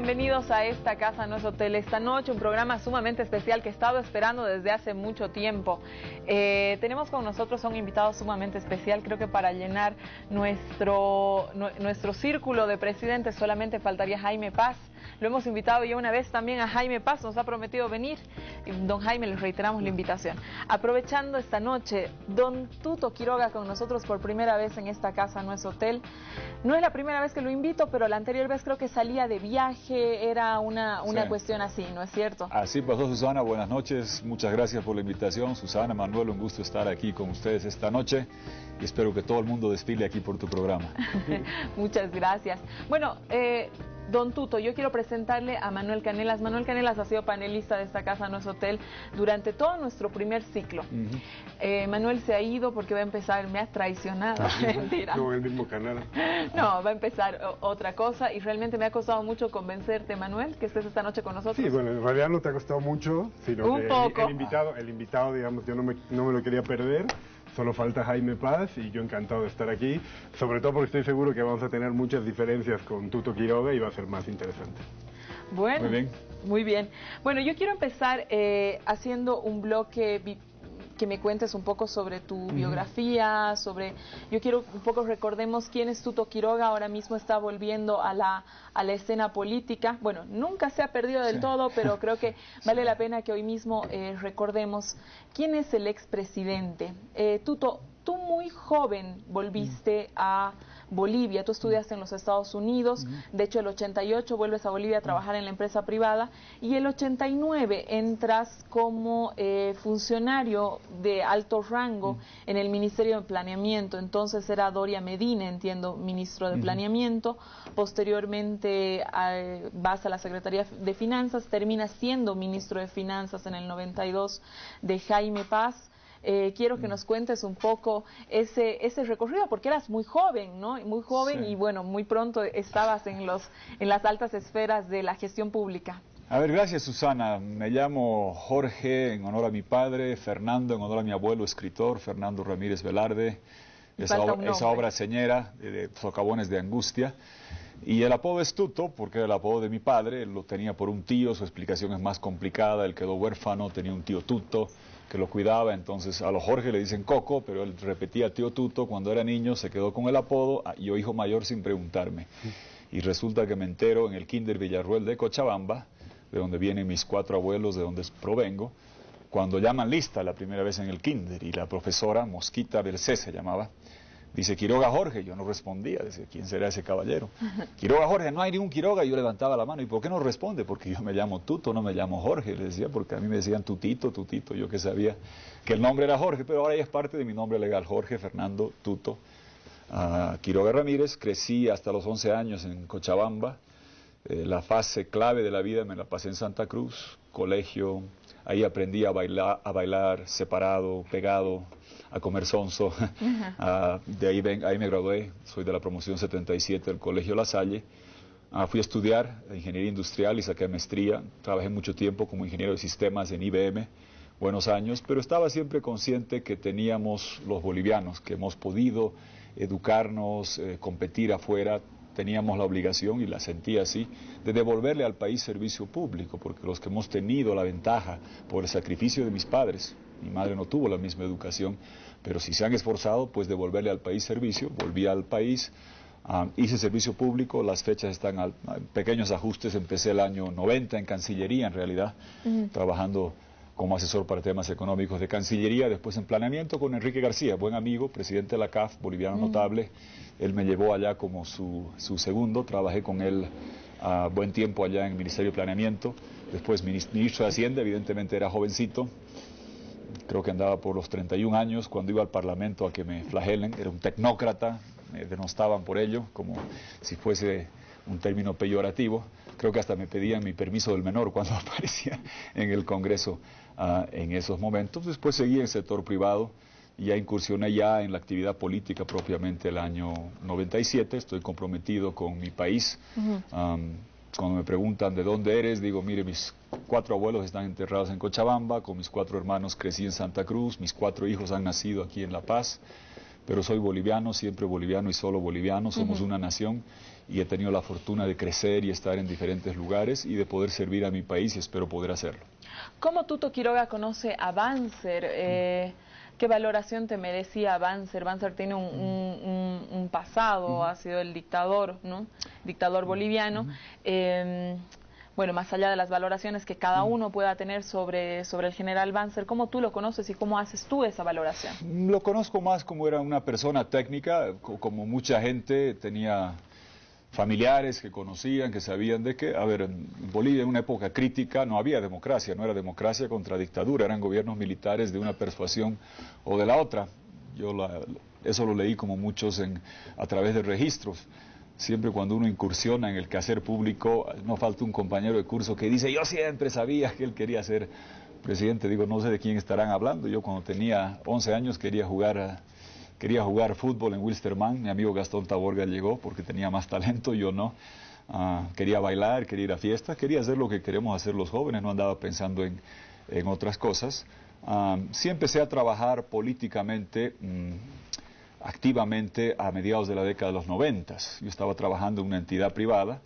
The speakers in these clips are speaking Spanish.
bienvenidos a esta casa, no es hotel, esta noche, un programa sumamente especial que he estado esperando desde hace mucho tiempo. Tenemos con nosotros a un invitado sumamente especial, creo que para llenar nuestro círculo de presidentes solamente faltaría Jaime Paz. Lo hemos invitado ya una vez también a Jaime Paz, nos ha prometido venir. Don Jaime, les reiteramos la invitación. Aprovechando esta noche, don Tuto Quiroga con nosotros por primera vez en esta casa, no es hotel. No es la primera vez que lo invito, pero la anterior vez creo que salía de viaje, era una cuestión así, ¿no es cierto? Así pasó, Susana, buenas noches, muchas gracias por la invitación. Susana, Manuel, un gusto estar aquí con ustedes esta noche y espero que todo el mundo desfile aquí por tu programa. Muchas gracias. Bueno, don Tuto, yo quiero presentarle a Manuel Canelas. Manuel Canelas ha sido panelista de esta casa, no es hotel, durante todo nuestro primer ciclo. Manuel se ha ido porque va a empezar, me ha traicionado. Mentira. No, el mismo canal. No, va a empezar otra cosa y realmente me ha costado mucho convencerte, Manuel, que estés esta noche con nosotros. Sí, bueno, en realidad no te ha costado mucho, sino un que poco. El invitado, digamos, yo no me lo quería perder. Solo falta Jaime Paz y yo encantado de estar aquí, sobre todo porque estoy seguro que vamos a tener muchas diferencias con Tuto Quiroga y va a ser más interesante. Bueno, muy bien. Muy bien. Bueno, yo quiero empezar haciendo un bloque que me cuentes un poco sobre tu biografía, yo quiero un poco recordemos quién es Tuto Quiroga, ahora mismo está volviendo a la escena política. Bueno, nunca se ha perdido del todo, pero creo que vale la pena que hoy mismo recordemos quién es el expresidente. Tuto, tú muy joven volviste a Bolivia, tú estudiaste en los Estados Unidos, de hecho el 88 vuelves a Bolivia a trabajar en la empresa privada y el 89 entras como funcionario de alto rango en el Ministerio de Planeamiento, entonces era Doria Medina, entiendo, ministro de Planeamiento, posteriormente vas a la Secretaría de Finanzas, terminas siendo ministro de Finanzas en el 92 de Jaime Paz. Quiero que nos cuentes un poco ese recorrido, porque eras muy joven, ¿no? Muy joven y bueno, muy pronto estabas en las altas esferas de la gestión pública. A ver, gracias, Susana. Me llamo Jorge en honor a mi padre, Fernando en honor a mi abuelo escritor, Fernando Ramírez Velarde, esa obra señera de Socavones de Angustia. Y el apodo es Tuto, porque era el apodo de mi padre, él lo tenía por un tío, su explicación es más complicada, él quedó huérfano, tenía un tío Tuto que lo cuidaba, entonces a los Jorge le dicen Coco, pero él repetía tío Tuto, cuando era niño se quedó con el apodo, yo hijo mayor sin preguntarme. Y resulta que me entero en el Kinder Villarruel de Cochabamba, de donde vienen mis 4 abuelos, de donde provengo, cuando llaman lista la primera vez en el Kinder, y la profesora, Mosquita Bercé se llamaba, dice, Quiroga Jorge, yo no respondía, decía, ¿quién será ese caballero? Quiroga Jorge, no hay ningún Quiroga, yo levantaba la mano, ¿y por qué no responde? Porque yo me llamo Tuto, no me llamo Jorge, le decía, porque a mí me decían Tutito, Tutito, yo que sabía que el nombre era Jorge, pero ahora ya es parte de mi nombre legal, Jorge Fernando Tuto Quiroga Ramírez. Crecí hasta los 11 años en Cochabamba, la fase clave de la vida me la pasé en Santa Cruz, colegio, ahí aprendí a bailar separado, pegado, a comer sonso. De ahí me gradué, soy de la promoción 77 del Colegio La Salle. Fui a estudiar ingeniería industrial y saqué maestría. Trabajé mucho tiempo como ingeniero de sistemas en IBM, buenos años, pero estaba siempre consciente que teníamos los bolivianos, que hemos podido educarnos, competir afuera, teníamos la obligación, y la sentía así, de devolverle al país servicio público, porque los que hemos tenido la ventaja por el sacrificio de mis padres, mi madre no tuvo la misma educación, pero si se han esforzado, pues devolverle al país servicio. Volví al país, hice servicio público, las fechas están pequeños ajustes, empecé el año 90 en Cancillería en realidad, trabajando como asesor para temas económicos de Cancillería, después en planeamiento con Enrique García, buen amigo, presidente de la CAF, boliviano notable. Él me llevó allá como su segundo, trabajé con él buen tiempo allá en el Ministerio de Planeamiento, después ministro de Hacienda, evidentemente era jovencito, creo que andaba por los 31 años cuando iba al Parlamento a que me flagelen, era un tecnócrata, me denostaban por ello, como si fuese un término peyorativo. Creo que hasta me pedían mi permiso del menor cuando aparecía en el Congreso en esos momentos. Después seguí en el sector privado y ya incursioné ya en la actividad política propiamente el año 97. Estoy comprometido con mi país. Cuando me preguntan de dónde eres, digo, mire, mis 4 abuelos están enterrados en Cochabamba, con mis 4 hermanos crecí en Santa Cruz, mis 4 hijos han nacido aquí en La Paz. pero soy boliviano, siempre boliviano y solo boliviano, somos una nación y he tenido la fortuna de crecer y estar en diferentes lugares y de poder servir a mi país y espero poder hacerlo. ¿Cómo Tuto Quiroga conoce a Banzer? ¿Qué valoración te merecía Banzer? Banzer tiene un pasado, ha sido el dictador, ¿no? Dictador boliviano. Bueno, más allá de las valoraciones que cada uno pueda tener sobre el general Banzer, ¿cómo tú lo conoces y cómo haces tú esa valoración? Lo conozco más como era una persona técnica, como mucha gente, tenía familiares que conocían, que sabían de que, a ver, en Bolivia en una época crítica no había democracia, no era democracia contra dictadura, eran gobiernos militares de una persuasión o de la otra. Eso lo leí como muchos a través de registros. Siempre cuando uno incursiona en el quehacer público, no falta un compañero de curso que dice, yo siempre sabía que él quería ser presidente. Digo, no sé de quién estarán hablando. Yo cuando tenía 11 años quería jugar fútbol en Wilstermann. Mi amigo Gastón Taborga llegó porque tenía más talento, yo no. Quería bailar, quería ir a fiestas, quería hacer lo que queremos hacer los jóvenes, no andaba pensando en otras cosas. Sí empecé a trabajar políticamente, activamente a mediados de la década de los 90. Yo estaba trabajando en una entidad privada.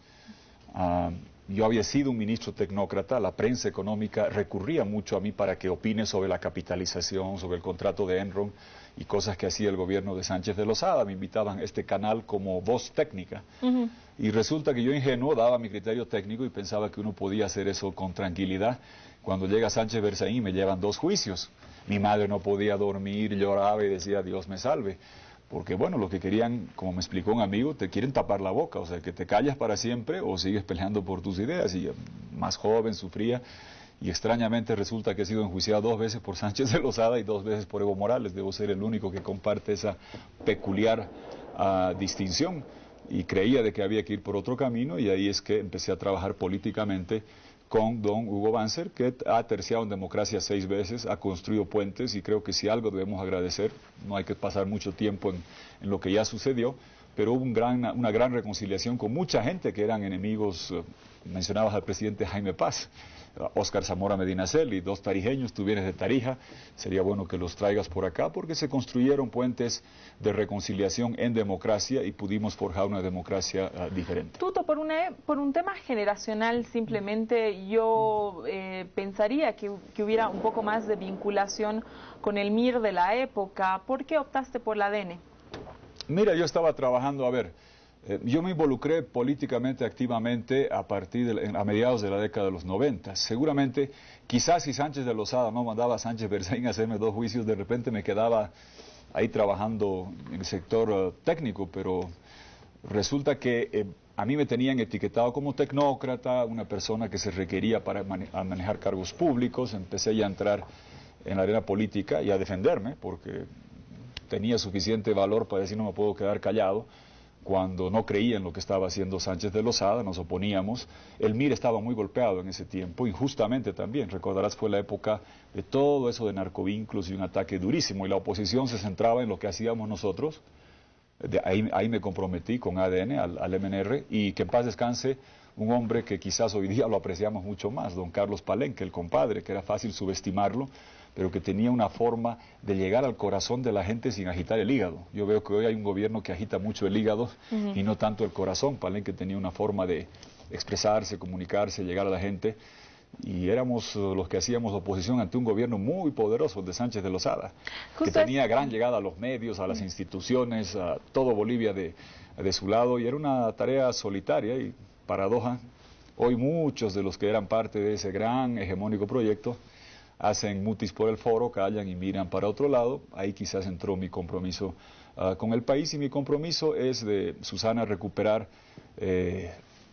Yo había sido un ministro tecnócrata, la prensa económica recurría mucho a mí para que opine sobre la capitalización, sobre el contrato de Enron y cosas que hacía el gobierno de Sánchez de Lozada. Me invitaban a este canal como voz técnica. Y resulta que yo ingenuo daba mi criterio técnico y pensaba que uno podía hacer eso con tranquilidad. Cuando llega Sánchez Berzaín me llevan 2 juicios. Mi madre no podía dormir, lloraba y decía, Dios me salve. Porque bueno, lo que querían, como me explicó un amigo, te quieren tapar la boca, o sea, que te callas para siempre o sigues peleando por tus ideas. Y más joven sufría y extrañamente resulta que he sido enjuiciado 2 veces por Sánchez de Lozada y 2 veces por Evo Morales. Debo ser el único que comparte esa peculiar distinción y creía de que había que ir por otro camino y ahí es que empecé a trabajar políticamente con don Hugo Banzer, que ha terciado en democracia 6 veces, ha construido puentes y creo que si algo debemos agradecer, no hay que pasar mucho tiempo en lo que ya sucedió, pero hubo una gran reconciliación con mucha gente que eran enemigos. Mencionabas al presidente Jaime Paz, Óscar Zamora Medinaceli, 2 tarijeños, tú vienes de Tarija, sería bueno que los traigas por acá porque se construyeron puentes de reconciliación en democracia y pudimos forjar una democracia diferente. Tuto, por un tema generacional simplemente yo pensaría que hubiera un poco más de vinculación con el MIR de la época. ¿Por qué optaste por la ADN? Mira, yo estaba trabajando, yo me involucré políticamente activamente a mediados de la década de los 90. Seguramente, quizás si Sánchez de Lozada no mandaba a Sánchez Berzaín a hacerme 2 juicios, de repente me quedaba ahí trabajando en el sector técnico, pero resulta que a mí me tenían etiquetado como tecnócrata, una persona que se requería para manejar cargos públicos. Empecé ya a entrar en la arena política y a defenderme, porque tenía suficiente valor para decir no me puedo quedar callado. Cuando no creía en lo que estaba haciendo Sánchez de Lozada, nos oponíamos. El MIR estaba muy golpeado en ese tiempo, injustamente también. Recordarás, fue la época de todo eso de narcovínculos y un ataque durísimo, y la oposición se centraba en lo que hacíamos nosotros. Ahí me comprometí con ADN, al MNR, y que en paz descanse un hombre que quizás hoy día lo apreciamos mucho más, don Carlos Palenque, el compadre, que era fácil subestimarlo, pero que tenía una forma de llegar al corazón de la gente sin agitar el hígado. Yo veo que hoy hay un gobierno que agita mucho el hígado y no tanto el corazón. Palenque tenía una forma de expresarse, comunicarse, llegar a la gente, y éramos los que hacíamos oposición ante un gobierno muy poderoso, el de Sánchez de Lozada, que tenía gran llegada a los medios, a las instituciones, a todo Bolivia de su lado, y era una tarea solitaria y paradoja. Hoy muchos de los que eran parte de ese gran hegemónico proyecto hacen mutis por el foro, callan y miran para otro lado. Ahí quizás entró mi compromiso con el país, y mi compromiso es de, Susana, recuperar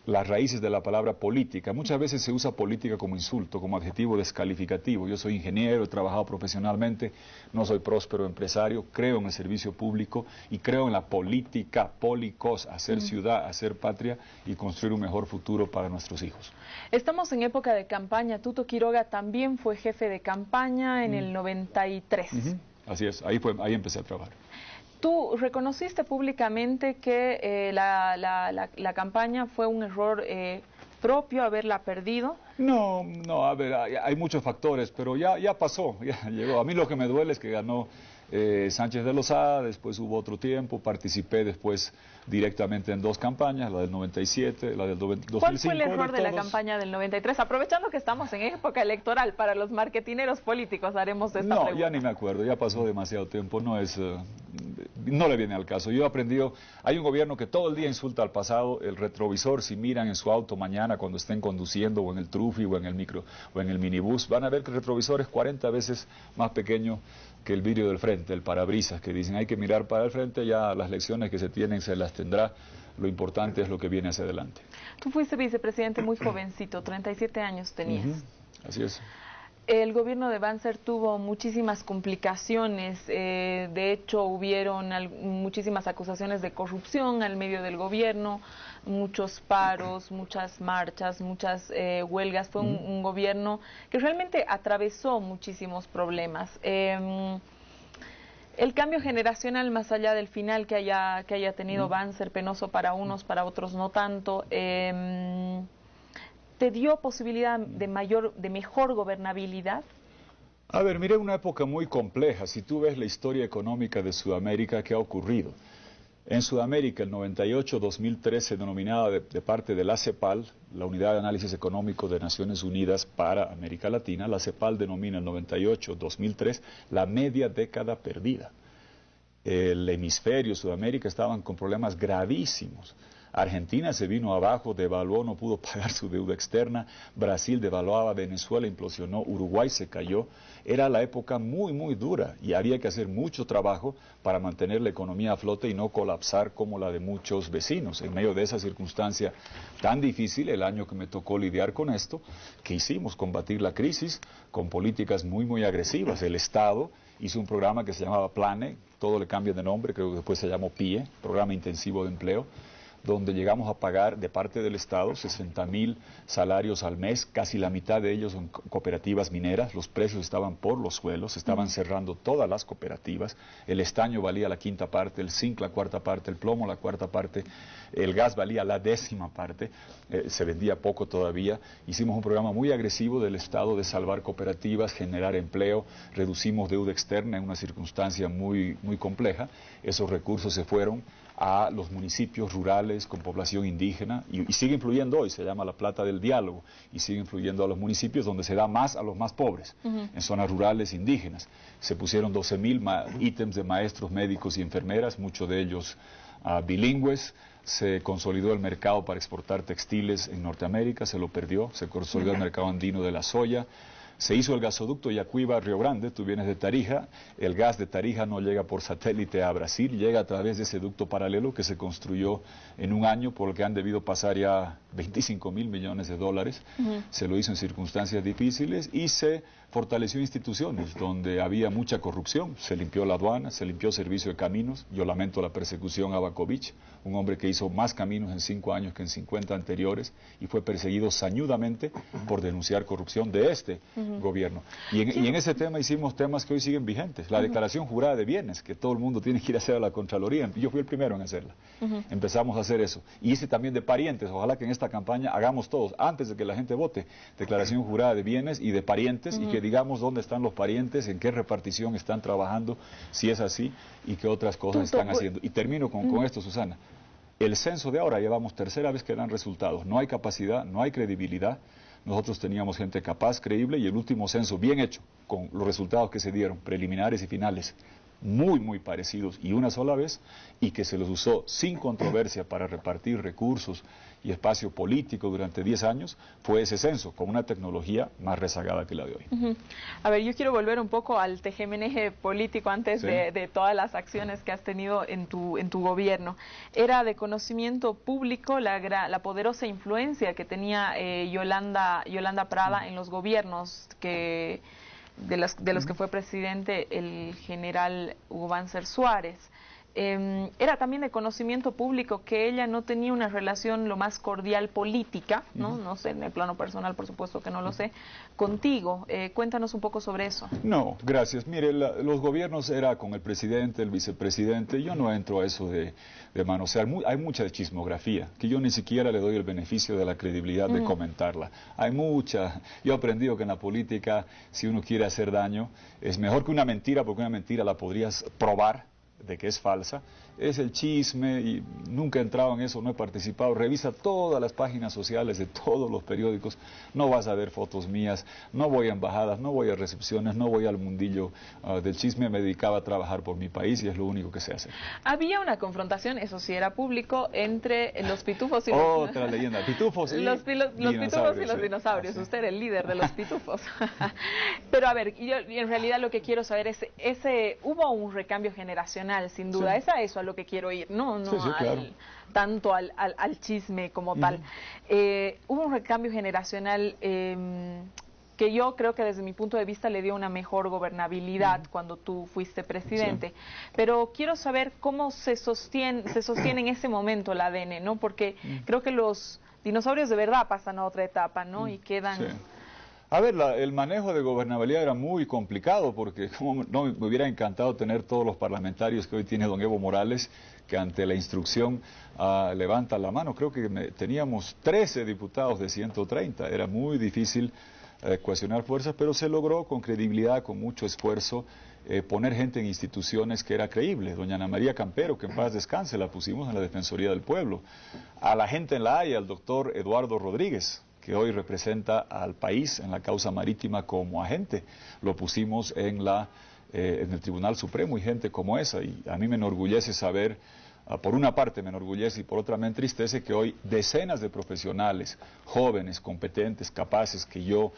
las raíces de la palabra política. Muchas veces se usa política como insulto, como adjetivo descalificativo. Yo soy ingeniero, he trabajado profesionalmente, no soy próspero empresario, creo en el servicio público y creo en la política, policos, hacer ciudad, hacer patria y construir un mejor futuro para nuestros hijos. Estamos en época de campaña. Tuto Quiroga también fue jefe de campaña en el 93. Así es, ahí empecé a trabajar. ¿Tú reconociste públicamente que la campaña fue un error propio haberla perdido? No, a ver, hay muchos factores, pero ya pasó, ya llegó. A mí lo que me duele es que ganó Sánchez de Lozada, después hubo otro tiempo, participé después directamente en 2 campañas, la del 97, la del 2005. ¿Cuál fue el error de la campaña del 93? Aprovechando que estamos en época electoral, para los marketineros políticos haremos esta pregunta. No, ya ni me acuerdo, ya pasó demasiado tiempo, no le viene al caso. Yo he aprendido, hay un gobierno que todo el día insulta al pasado, el retrovisor, si miran en su auto mañana cuando estén conduciendo, o en el trufi, o en el micro, o en el minibús, van a ver que el retrovisor es 40 veces más pequeño que el vidrio del frente, el parabrisas, que dicen hay que mirar para el frente, ya las lecciones que se tienen se las tendrá, lo importante es lo que viene hacia adelante. Tú fuiste vicepresidente muy jovencito, 37 años tenías. Así es. El gobierno de Banzer tuvo muchísimas complicaciones, de hecho hubieron muchísimas acusaciones de corrupción al medio del gobierno, muchos paros, muchas marchas, muchas huelgas. Fue un gobierno que realmente atravesó muchísimos problemas. El cambio generacional, más allá del final que haya tenido Banzer, penoso para unos, para otros no tanto, ¿te dio posibilidad de mejor gobernabilidad? A ver, miré una época muy compleja. Si tú ves la historia económica de Sudamérica, ¿qué ha ocurrido? En Sudamérica, el 98-2003 se denominaba de parte de la CEPAL, la Unidad de Análisis Económico de Naciones Unidas para América Latina. La CEPAL denomina el 98-2003 la media década perdida. El hemisferio, Sudamérica, estaban con problemas gravísimos. Argentina se vino abajo, devaluó, no pudo pagar su deuda externa, Brasil devaluaba, Venezuela implosionó, Uruguay se cayó. Era la época muy, muy dura y había que hacer mucho trabajo para mantener la economía a flote y no colapsar como la de muchos vecinos. En medio de esa circunstancia tan difícil, el año que me tocó lidiar con esto, ¿qué hicimos? Combatir la crisis con políticas muy, muy agresivas. El Estado hizo un programa que se llamaba PLANE, todo le cambia de nombre, creo que después se llamó PIE, Programa Intensivo de Empleo, donde llegamos a pagar de parte del Estado 60.000 salarios al mes, casi la mitad de ellos son cooperativas mineras, los precios estaban por los suelos, estaban cerrando todas las cooperativas, el estaño valía la 1/5 parte, el zinc la 1/4 parte, el plomo la 1/4 parte, el gas valía la 10ª parte, se vendía poco todavía. Hicimos un programa muy agresivo del Estado de salvar cooperativas, generar empleo, reducimos deuda externa en una circunstancia muy, muy compleja. Esos recursos se fueron a los municipios rurales con población indígena y sigue influyendo hoy, se llama la plata del diálogo, y sigue influyendo a los municipios donde se da más a los más pobres, en zonas rurales indígenas. Se pusieron 12.000 ítems de maestros, médicos y enfermeras, muchos de ellos bilingües. Se consolidó el mercado para exportar textiles en Norteamérica, se lo perdió, se consolidó el mercado andino de la soya. Se hizo el gasoducto Yacuiba-Río Grande, tú vienes de Tarija, el gas de Tarija no llega por satélite a Brasil, llega a través de ese ducto paralelo que se construyó en un año por el que han debido pasar ya 25.000 millones de dólares. Se lo hizo en circunstancias difíciles y se fortaleció instituciones donde había mucha corrupción, se limpió la aduana, se limpió el servicio de caminos. Yo lamento la persecución a Bakovich, un hombre que hizo más caminos en 5 años que en 50 anteriores y fue perseguido sañudamente por denunciar corrupción de este gobierno. Y en ese tema hicimos temas que hoy siguen vigentes. La declaración jurada de bienes, que todo el mundo tiene que ir a hacer a la Contraloría. Yo fui el primero en hacerla. Empezamos a hacer eso. Y hice también de parientes. Ojalá que en esta campaña hagamos todos, antes de que la gente vote, declaración jurada de bienes y de parientes, y que digamos dónde están los parientes, en qué repartición están trabajando, si es así, y qué otras cosas están haciendo. Y termino con esto, Susana. El censo de ahora, llevamos 3ª vez que dan resultados. No hay capacidad, no hay credibilidad. Nosotros teníamos gente capaz, creíble, y el último censo bien hecho, con los resultados que se dieron, preliminares y finales, muy, muy parecidos, y una sola vez, y que se los usó sin controversia para repartir recursos y espacio político durante 10 años, fue ese censo, con una tecnología más rezagada que la de hoy. A ver, yo quiero volver un poco al tejemeneje político antes de todas las acciones que has tenido en tu gobierno. Era de conocimiento público la poderosa influencia que tenía Yolanda Prada en los gobiernos de los que fue presidente el general Hugo Banzer Suárez. era también de conocimiento público que ella no tenía una relación lo más cordial política, ¿no? No sé, en el plano personal, por supuesto que no lo sé, contigo. Cuéntanos un poco sobre eso. No, gracias. Mire, los gobiernos era con el presidente, el vicepresidente. Yo no entro a eso de manosear. Hay mucha chismografía que yo ni siquiera le doy el beneficio de la credibilidad de comentarla. Hay mucha. Yo he aprendido que en la política, si uno quiere hacer daño, es mejor que una mentira, porque una mentira la podrías probar de que es falsa, es el chisme, y nunca he entrado en eso, no he participado. Revisa todas las páginas sociales de todos los periódicos, no vas a ver fotos mías, no voy a embajadas, no voy a recepciones, no voy al mundillo del chisme. Me dedicaba a trabajar por mi país y es lo único que sé hacer. Había una confrontación, eso sí era público, entre los pitufos y otra leyenda, pitufos y los pitufos y los dinosaurios. Usted era el líder de los pitufos. Pero a ver, yo en realidad lo que quiero saber es, hubo un recambio generacional, sin duda. Es a eso a lo que quiero ir, no claro. Tanto al chisme como tal. Hubo un recambio generacional que yo creo que desde mi punto de vista le dio una mejor gobernabilidad cuando tú fuiste presidente. Pero quiero saber cómo se sostiene en ese momento el ADN, ¿no? Porque creo que los dinosaurios de verdad pasan a otra etapa, ¿no? Y quedan... Sí. A ver, el manejo de gobernabilidad era muy complicado, porque como no me hubiera encantado tener todos los parlamentarios que hoy tiene don Evo Morales, que ante la instrucción levanta la mano. Creo que teníamos 13 diputados de 130, era muy difícil cohesionar fuerzas, pero se logró con credibilidad, con mucho esfuerzo, poner gente en instituciones que era creíble. Doña Ana María Campero, que en paz descanse, la pusimos en la Defensoría del Pueblo. A la gente en La Haya, al doctor Eduardo Rodríguez, que hoy representa al país en la causa marítima como agente, lo pusimos en el Tribunal Supremo, y gente como esa. Y a mí me enorgullece saber, por una parte me enorgullece y por otra me entristece que hoy decenas de profesionales, jóvenes, competentes, capaces, que yo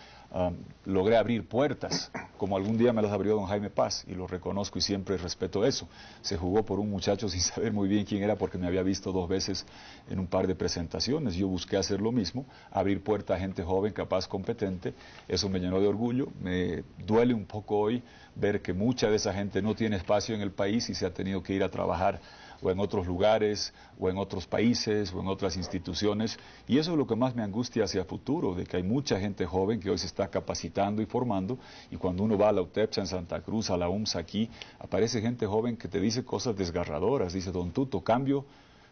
logré abrir puertas, como algún día me las abrió don Jaime Paz, y lo reconozco y siempre respeto eso. Se jugó por un muchacho sin saber muy bien quién era, porque me había visto 2 veces en un par de presentaciones. Yo busqué hacer lo mismo, abrir puertas a gente joven, capaz, competente. Eso me llenó de orgullo. Me duele un poco hoy ver que mucha de esa gente no tiene espacio en el país y se ha tenido que ir a trabajar o en otros lugares, o en otros países, o en otras instituciones, y eso es lo que más me angustia hacia futuro, de que hay mucha gente joven que hoy se está capacitando y formando, y cuando uno va a la UTEPSA en Santa Cruz, a la UMSA aquí, aparece gente joven que te dice cosas desgarradoras. Dice: don Tuto, cambio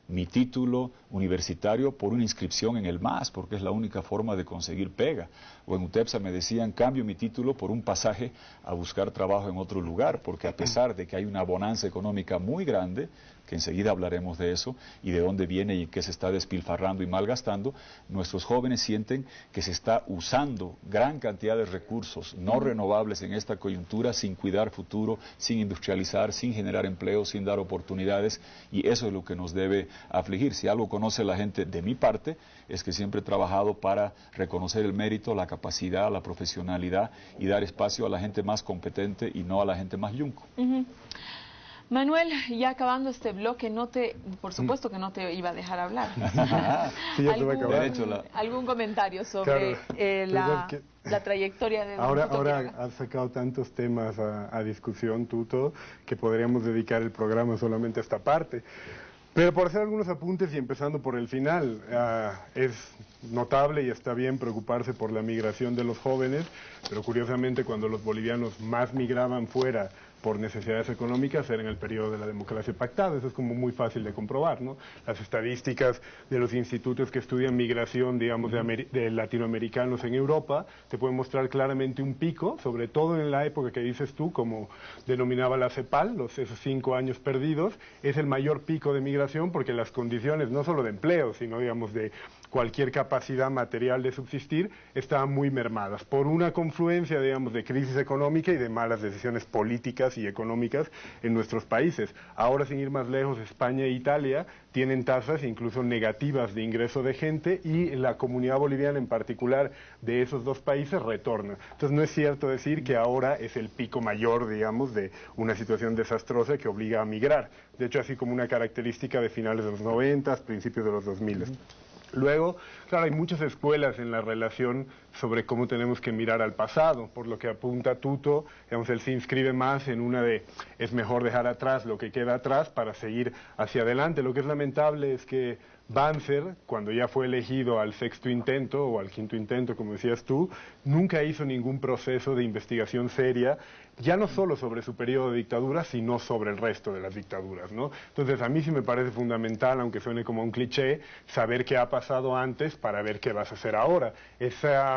mi título universitario por una inscripción en el MAS, porque es la única forma de conseguir pega. O en UTEPSA me decían: cambio mi título por un pasaje a buscar trabajo en otro lugar, porque a pesar de que hay una bonanza económica muy grande, que enseguida hablaremos de eso, y de dónde viene y qué se está despilfarrando y malgastando, nuestros jóvenes sienten que se está usando gran cantidad de recursos no renovables en esta coyuntura, sin cuidar futuro, sin industrializar, sin generar empleo, sin dar oportunidades, y eso es lo que nos debe afligir. Si algo conoce la gente de mi parte, es que siempre he trabajado para reconocer el mérito, la capacidad, la profesionalidad, y dar espacio a la gente más competente y no a la gente más yunco. Manuel, ya acabando este bloque, por supuesto que no te iba a dejar hablar. Sí, ya te va a acabar. ¿Algún comentario sobre la trayectoria de Ahora has sacado tantos temas a discusión, Tuto, que podríamos dedicar el programa solamente a esta parte. Pero por hacer algunos apuntes y empezando por el final, es notable y está bien preocuparse por la migración de los jóvenes, pero curiosamente cuando los bolivianos más migraban fuera por necesidades económicas era en el periodo de la democracia pactada. Eso es como muy fácil de comprobar, ¿no? Las estadísticas de los institutos que estudian migración, digamos, de latinoamericanos en Europa, te pueden mostrar claramente un pico, sobre todo en la época que dices tú, como denominaba la CEPAL, esos 5 años perdidos, es el mayor pico de migración, porque las condiciones no solo de empleo, sino, digamos, de cualquier capacidad material de subsistir, estaban muy mermadas por una confluencia, digamos, de crisis económica y de malas decisiones políticas y económicas en nuestros países. Ahora, sin ir más lejos, España e Italia tienen tasas incluso negativas de ingreso de gente, y la comunidad boliviana en particular de esos 2 países retorna. Entonces no es cierto decir que ahora es el pico mayor, digamos, de una situación desastrosa que obliga a migrar. De hecho, así como una característica de finales de los 90, principios de los 2000. Luego, claro, hay muchas escuelas en la relación sobre cómo tenemos que mirar al pasado, por lo que apunta Tuto, digamos, él se inscribe más en una de es mejor dejar atrás lo que queda atrás para seguir hacia adelante. Lo que es lamentable es que Banzer, cuando ya fue elegido al 6º intento o al 5º intento, como decías tú, nunca hizo ningún proceso de investigación seria, ya no solo sobre su periodo de dictadura, sino sobre el resto de las dictaduras, ¿no? Entonces, a mí sí me parece fundamental, aunque suene como un cliché, saber qué ha pasado antes para ver qué vas a hacer ahora. Esa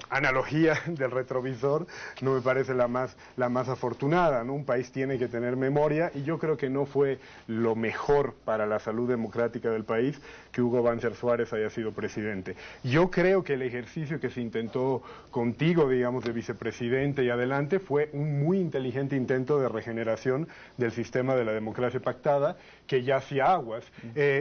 analogía del retrovisor no me parece la más afortunada, ¿no? Un país tiene que tener memoria y yo creo que no fue lo mejor para la salud democrática del país que Hugo Banzer Suárez haya sido presidente. Yo creo que el ejercicio que se intentó contigo, digamos, de vicepresidente y adelante, fue un muy inteligente intento de regeneración del sistema de la democracia pactada, que ya hacía aguas.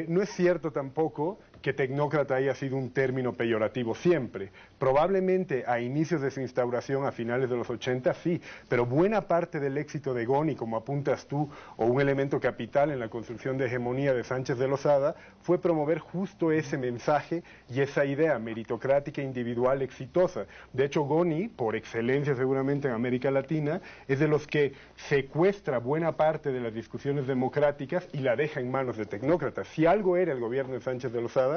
No es cierto tampoco que tecnócrata haya sido un término peyorativo siempre. Probablemente a inicios de su instauración, a finales de los 80, sí, pero buena parte del éxito de Goni, como apuntas tú, o un elemento capital en la construcción de hegemonía de Sánchez de Lozada, fue promover justo ese mensaje y esa idea meritocrática individual exitosa. De hecho, Goni, por excelencia seguramente en América Latina, es de los que secuestra buena parte de las discusiones democráticas y la deja en manos de tecnócratas. Si algo era el gobierno de Sánchez de Lozada,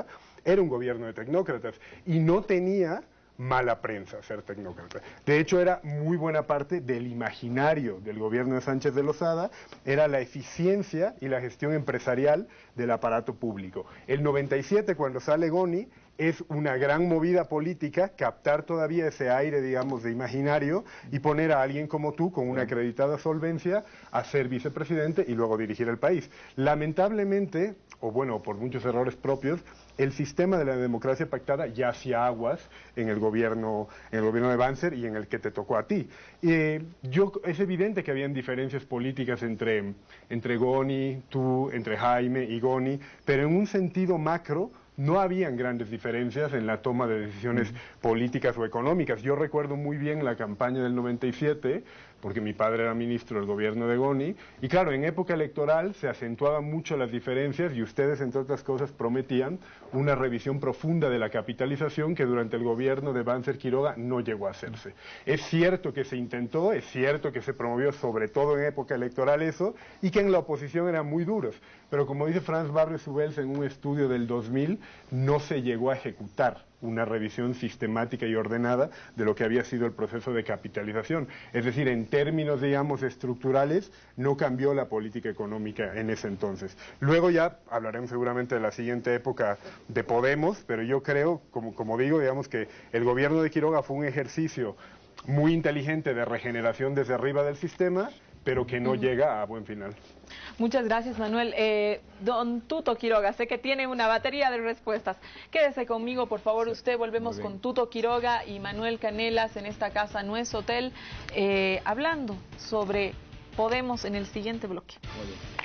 era un gobierno de tecnócratas y no tenía mala prensa ser tecnócrata. De hecho, era muy buena parte del imaginario del gobierno de Sánchez de Lozada, era la eficiencia y la gestión empresarial del aparato público. El 97, cuando sale Goni, es una gran movida política captar todavía ese aire, digamos, de imaginario y poner a alguien como tú, con una acreditada solvencia, a ser vicepresidente y luego dirigir el país. Lamentablemente, o bueno, por muchos errores propios, el sistema de la democracia pactada ya hacía aguas en el gobierno de Banzer y en el que te tocó a ti. Es evidente que habían diferencias políticas entre Goni, tú, entre Jaime y Goni, pero en un sentido macro no habían grandes diferencias en la toma de decisiones políticas o económicas. Yo recuerdo muy bien la campaña del 97, porque mi padre era ministro del gobierno de Goni, y claro, en época electoral se acentuaban mucho las diferencias y ustedes, entre otras cosas, prometían una revisión profunda de la capitalización que durante el gobierno de Banzer Quiroga no llegó a hacerse. Es cierto que se intentó, es cierto que se promovió sobre todo en época electoral eso, y que en la oposición eran muy duros, pero como dice Franz Barres-Ubels en un estudio del 2000, no se llegó a ejecutar una revisión sistemática y ordenada de lo que había sido el proceso de capitalización. Es decir, en términos, digamos, estructurales, no cambió la política económica en ese entonces. Luego ya hablaremos seguramente de la siguiente época de Podemos, pero yo creo, como digo, digamos que el gobierno de Quiroga fue un ejercicio muy inteligente de regeneración desde arriba del sistema, pero que no llega a buen final. Muchas gracias, Manuel. Don Tuto Quiroga, sé que tiene una batería de respuestas. Quédese conmigo, por favor, usted. Volvemos con Tuto Quiroga y Manuel Canelas en esta casa, no es hotel, hablando sobre Podemos en el siguiente bloque. Muy bien.